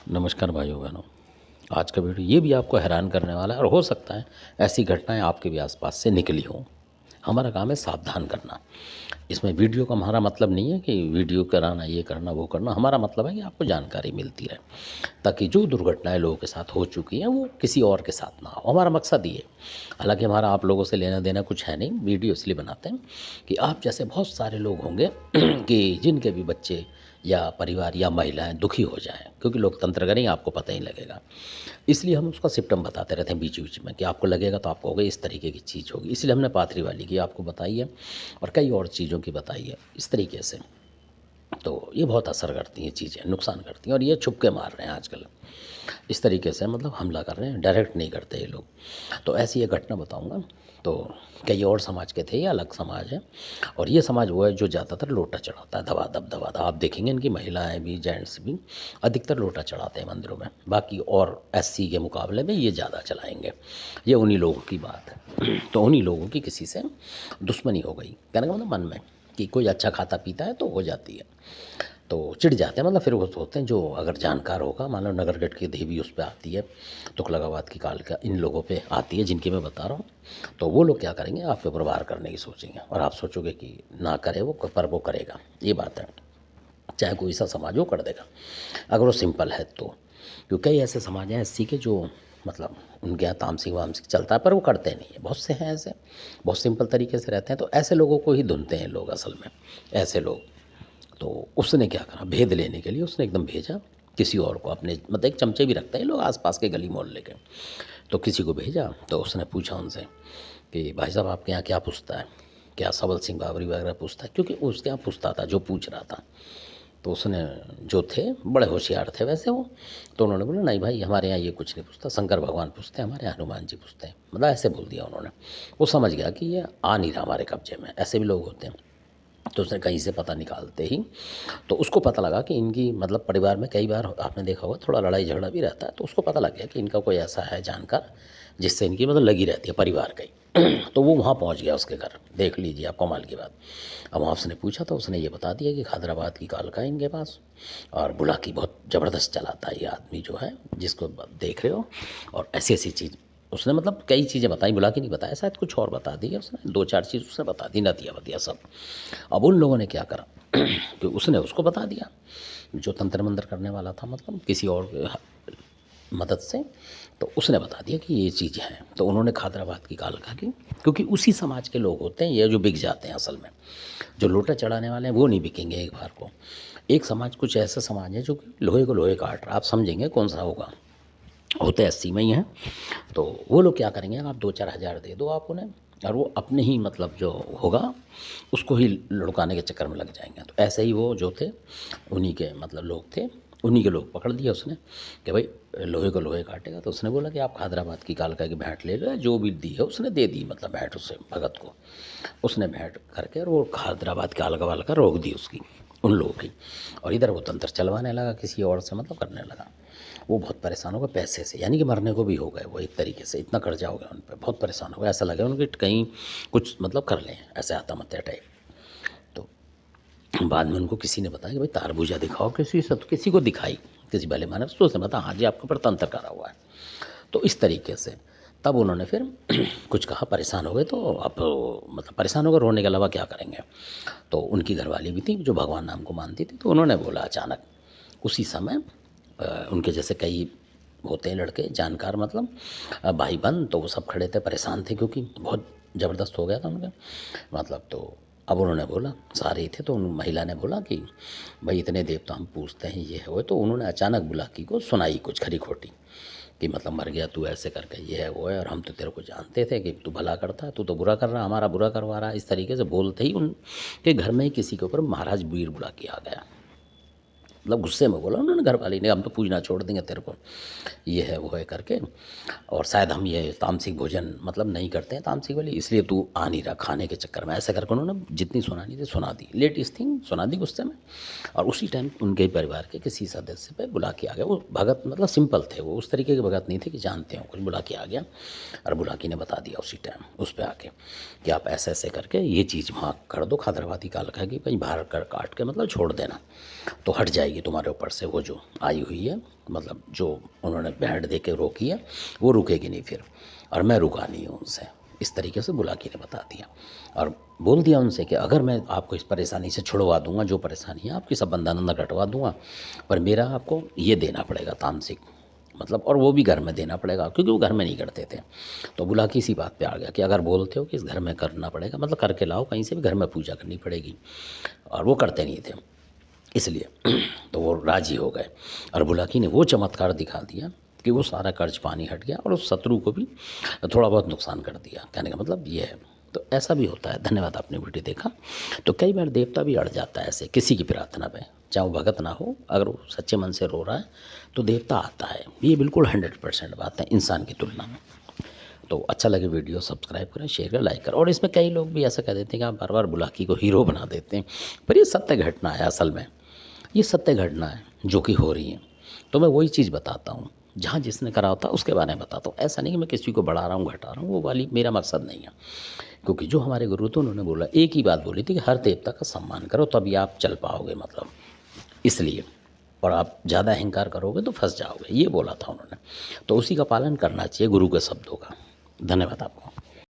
नमस्कार भाइयों बहनों। आज का वीडियो ये भी आपको हैरान करने वाला है और हो सकता है ऐसी घटनाएं आपके भी आसपास से निकली हों। हमारा काम है सावधान करना। इसमें वीडियो का हमारा मतलब नहीं है कि वीडियो कराना, ये करना, वो करना। हमारा मतलब है कि आपको जानकारी मिलती रहे, ताकि जो दुर्घटनाएं लोगों के साथ हो चुकी हैं वो किसी और के साथ ना हो। हमारा मकसद ये। हालांकि हमारा आप लोगों से लेना देना कुछ है नहीं, वीडियो इसलिए बनाते हैं कि आप जैसे बहुत सारे लोग होंगे कि जिनके भी बच्चे या परिवार या महिलाएं दुखी हो जाएं, क्योंकि लोकतंत्र करेंगे आपको पता ही लगेगा। इसलिए हम उसका सिम्टम बताते रहते हैं बीच बीच में कि आपको लगेगा तो आपको होगा इस तरीके की चीज़ होगी। इसलिए हमने पाथरी वाली की आपको बताई है और कई और चीज़ों की बताई है इस तरीके से। तो ये बहुत असर करती हैं चीज़ें, नुकसान करती हैं, और ये छुप के मार रहे हैं आजकल इस तरीके से, मतलब हमला कर रहे हैं, डायरेक्ट नहीं करते ये लोग। तो ऐसी एक घटना बताऊंगा। तो कई और समाज के थे, ये अलग समाज है, और ये समाज वो है जो ज़्यादातर लोटा चढ़ाता है, दबा दब। आप देखेंगे इनकी महिलाएं भी जेंट्स भी अधिकतर लोटा चढ़ाते हैं मंदिरों में। बाकी और एससी के मुकाबले में ये ज़्यादा चलाएंगे। ये उन्हीं लोगों की बात है। तो उन्हीं लोगों की किसी से दुश्मनी हो गई, कहने का मतलब मन में कि कोई अच्छा खाता पीता है तो हो जाती है, तो चिढ़ जाते हैं। मतलब फिर वो सोचते हैं, जो अगर जानकार होगा, मान लो नगरगढ़ की देवी उस पे आती है, तुगलकाबाद की काल का इन लोगों पे आती है जिनकी मैं बता रहा हूँ, तो वो लोग क्या करेंगे, आपके ऊपर वार करने की सोचेंगे, और आप सोचोगे कि ना करे वो, पर वो करेगा। ये बात है, चाहे कोई सा समाज हो कर देगा अगर वो सिंपल है तो। क्योंकि कई ऐसे समाज हैं एससी के जो मतलब उनके यहाँ तामसिक वामसिक चलता है, पर वो करते नहीं है। बहुत से हैं ऐसे, बहुत सिंपल तरीके से रहते हैं। तो ऐसे लोगों को ही धुनते हैं लोग असल में, ऐसे लोग। तो उसने क्या करा, भेद लेने के लिए उसने एकदम भेजा किसी और को, अपने मतलब एक चमचे भी रखते हैं लोग आसपास के गली मोहल्ले के, तो किसी को भेजा। तो उसने पूछा उनसे कि भाई साहब आपके यहाँ क्या पूछता है, क्या सबल सिंह बाबरी वगैरह पूछता है, क्योंकि उसके यहाँ पूछता था जो पूछ रहा था। तो उसने, जो थे बड़े होशियार थे वैसे वो, तो उन्होंने बोला नहीं भाई हमारे यहाँ ये कुछ नहीं पूछता, शंकर भगवान पूछते हैं, हमारे यहाँ हनुमान जी पूछते हैं, मतलब ऐसे बोल दिया उन्होंने। वो समझ गया कि ये आ नहीं रहा हमारे कब्जे में, ऐसे भी लोग होते हैं। तो उसने कहीं से पता निकालते ही, तो उसको पता लगा कि इनकी मतलब परिवार में कई बार आपने देखा होगा थोड़ा लड़ाई झगड़ा भी रहता है। तो उसको पता लग गया कि इनका कोई ऐसा है जानकार जिससे इनकी मतलब लगी रहती है परिवार का ही। तो वो वहाँ पहुँच गया उसके घर, देख लीजिए आप कमाल की बात। अब वहाँ उसने पूछा तो उसने ये बता दिया कि हैदराबाद की कालका है इनके पास, और बुलाकी बहुत ज़बरदस्त चलाता है ये आदमी जो है जिसको देख रहे हो, और ऐसी ऐसी चीज़ उसने मतलब कई चीज़ें बताई। बुलाकी नहीं बताया, शायद कुछ और बता दी है उसने, दो चार चीज़ उसने बता दी, नदिया वदिया सब। अब उन लोगों ने क्या करा कि उसने उसको बता दिया, जो तंत्र मंत्र करने वाला था, मतलब किसी और मदद से, तो उसने बता दिया कि ये चीज़ है। तो उन्होंने खादराबाद की कालका की, क्योंकि उसी समाज के लोग होते हैं ये जो बिक जाते हैं असल में। जो लोटा चढ़ाने वाले हैं वो नहीं बिकेंगे एक बार को। एक समाज, कुछ ऐसा समाज है जो कि लोहे को लोहे काट रहा, आप समझेंगे कौन सा होगा। होते 80 में ही हैं। तो वो लोग क्या करेंगे, आप 2-4 हज़ार दे दो आप उन्हें, और वो अपने ही मतलब जो होगा उसको ही लुढ़काने के चक्कर में लग जाएंगे। तो ऐसे ही वो जो थे उन्हीं के मतलब लोग थे, उन्हीं के लोग पकड़ दिया उसने कि भाई लोहे को लोहे काटेगा। तो उसने बोला कि आप हैदराबाद की कालका की भेंट ले लो, जो भी दी है उसने दे दी, मतलब भेंट उससे भगत को उसने भेंट करके, और वो हैदराबाद की कालका वालका रोक दी उसकी, उन लोगों की। और इधर वो तंत्र चलवाने लगा किसी और से, मतलब करने लगा। वो बहुत परेशान हो गए पैसे से, यानी कि मरने को भी हो गए वो एक तरीके से, इतना कर्जा हो गया उन पर, बहुत परेशान हो गए। ऐसा लगा उनके कहीं कुछ मतलब कर लें, ऐसे आता मत टाइप। तो बाद में उनको किसी ने बताया कि भाई तारबूजा दिखाओ किसी से, तो किसी को दिखाई, किसी भले मानस तो उसने बताया हाँ जी आपके ऊपर तंत्र करा हुआ है। तो इस तरीके से तब उन्होंने फिर कुछ कहा, परेशान हो गए। तो अब मतलब परेशान हो गए, रोने के अलावा क्या करेंगे। तो उनकी घरवाली भी थी जो भगवान नाम को मानती थी, तो उन्होंने बोला अचानक उसी समय, उनके जैसे कई होते हैं लड़के जानकार, मतलब भाई बहन, तो वो सब खड़े थे, परेशान थे क्योंकि बहुत ज़बरदस्त हो गया था उनका मतलब। तो अब उन्होंने बोला, सारे ही थे, तो उन महिला ने बोला कि भाई इतने देवता हम पूछते हैं, ये है वो है। तो उन्होंने अचानक बुलाकी को सुनाई कुछ खरी खोटी कि मतलब मर गया तू ऐसे करके, ये है वो है, और हम तो तेरे को जानते थे कि तू भला करता है, तू तो बुरा कर रहा, हमारा बुरा करवा रहा है। इस तरीके से बोलते ही उनके घर में ही किसी के ऊपर महाराज वीर बुलाकी आ गया, मतलब गुस्से में बोला उन्होंने, घर वाली ने, हम तो पूजना छोड़ देंगे तेरे को, ये है वो है करके। और शायद हम ये तामसिक भोजन मतलब नहीं करते हैं तामसिक वाली, इसलिए तू आ नहीं रहा खाने के चक्कर में, ऐसा करके उन्होंने जितनी सुनानी थी सुना दी, लेटेस्ट थिंग सुना दी गुस्से में। और उसी टाइम उनके परिवार के किसी सदस्य पे बुला के आ गया। वो भगत मतलब सिंपल थे, वो उस तरीके के भगत नहीं थे कि जानते हो कुछ, बुला के आ गया। और बुलाकी ने बता दिया उसी टाइम उस पर आके कि आप ऐसे ऐसे करके ये चीज़ वहाँ कर दो, खादरवादी काल का कि भाई बाहर कर काट के मतलब छोड़ देना, तो हट जाएगी जाएगी तुम्हारे ऊपर से वो जो आई हुई है, मतलब जो उन्होंने बैंड दे के रोकी है वो रुकेगी नहीं फिर, और मैं रुका नहीं हूँ उनसे। इस तरीके से बुलाकी ने बता दिया और बोल दिया उनसे कि अगर मैं आपको इस परेशानी से छुड़वा दूंगा, जो परेशानी है आपकी सब बंधन अंदर कटवा दूंगा, पर मेरा आपको ये देना पड़ेगा तामसिक, मतलब, और वो भी घर में देना पड़ेगा, क्योंकि वो घर में नहीं करते थे। तो बुलाकी इसी बात पे आ गया कि अगर बोलते हो कि इस घर में करना पड़ेगा, मतलब करके लाओ कहीं से भी, घर में पूजा करनी पड़ेगी, और वो करते नहीं थे इसलिए तो वो राजी हो गए। और बुलाकी ने वो चमत्कार दिखा दिया कि वो सारा कर्ज पानी हट गया और उस शत्रु को भी थोड़ा बहुत नुकसान कर दिया। कहने का मतलब ये है। तो ऐसा भी होता है। धन्यवाद, आपने वीडियो देखा। तो कई बार देवता भी अड़ जाता है ऐसे किसी की प्रार्थना पे, चाहे वो भगत ना हो, अगर वो सच्चे मन से रो रहा है तो देवता आता है। ये बिल्कुल 100% बात है इंसान की तुलना में। तो अच्छा लगे वीडियो सब्सक्राइब करें, शेयर करें, लाइक करें। और इसमें कई लोग भी ऐसा कह देते हैं कि आप बार बार बुलाकी को हीरो बना देते हैं, पर ये सत्य घटना है। असल में ये सत्य घटना है जो कि हो रही है। तो मैं वही चीज़ बताता हूँ, जहाँ जिसने करा होता है उसके बारे में बताता हूँ। ऐसा नहीं कि मैं किसी को बढ़ा रहा हूँ घटा रहा हूँ, वो वाली मेरा मकसद नहीं है। क्योंकि जो हमारे गुरु थे उन्होंने बोला, एक ही बात बोली थी कि हर देवता का सम्मान करो तभी आप चल पाओगे, मतलब इसलिए। और आप ज़्यादा अहंकार करोगे तो फंस जाओगे, ये बोला था उन्होंने। तो उसी का पालन करना चाहिए गुरु के शब्दों का। धन्यवाद आपको।